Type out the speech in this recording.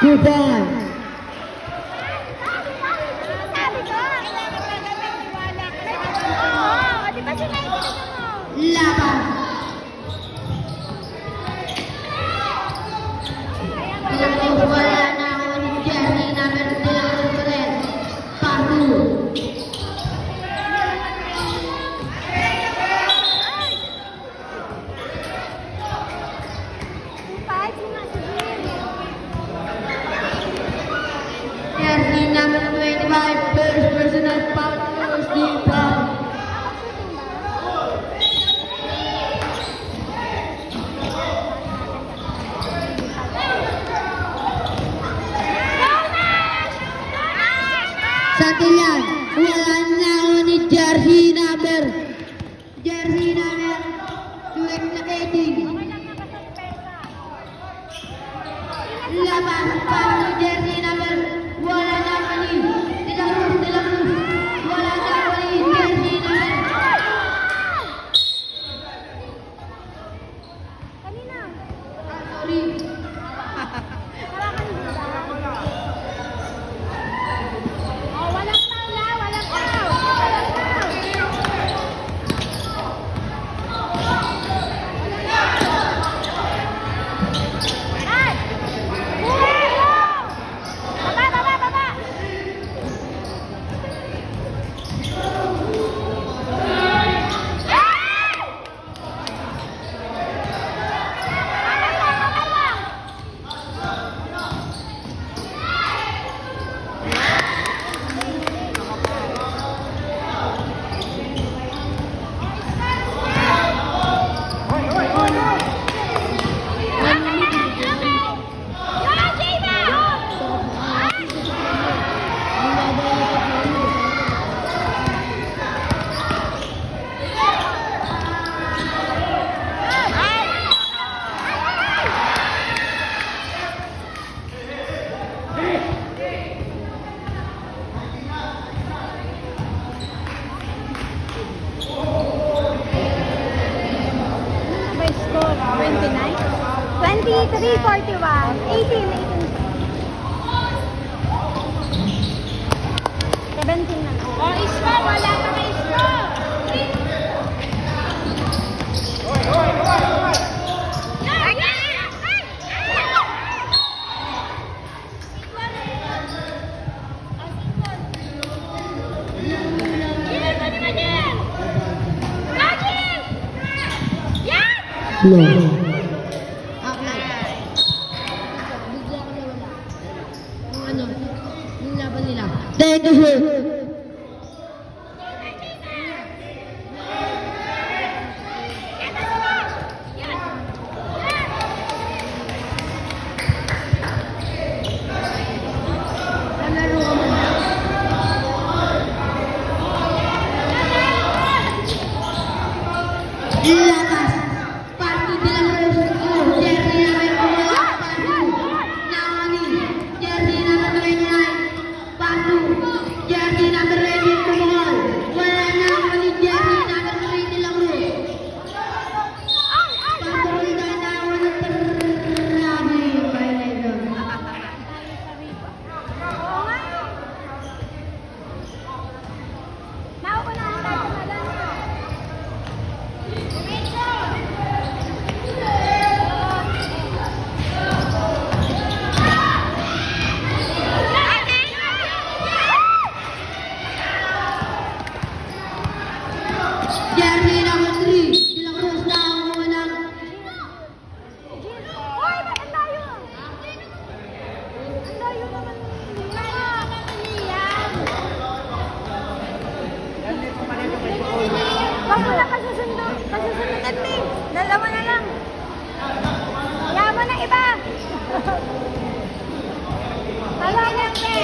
Goodbye. Laban. Wala na ako ni Jerry number 2 Patu. Jerry number 25 first personal foul to Steve Brown. Santillan, wala na ako ni jersey number 18. Laban, Patu jersey number, wala na ako ni De La Cruz, wala na ako ni jersey number. Sorry. Score 29, 23, 41, 18, 17 na. Oh, Isma, wala ka na Isma. No. Yung laban nila. Thank you, sir. Lakas. Patu De La Cruz. Jersey number 2. Patu. Nawani. Jersey number 29. Patu. Jersey number 18. Tumahal. Wala na ako ni jersey number 3 De La Cruz. Patu rin na ako ng grabe yung kailan doon. Nauunahan tayo na lang. Jersey number 3. De La Cruz na ang unang. Uy, ang layo! Ang layo naman. Wag mo na kasusundo. Kasusundutan, Ting. Dalawa na lang. Kaya mo na iba. Dalawa na, Ting.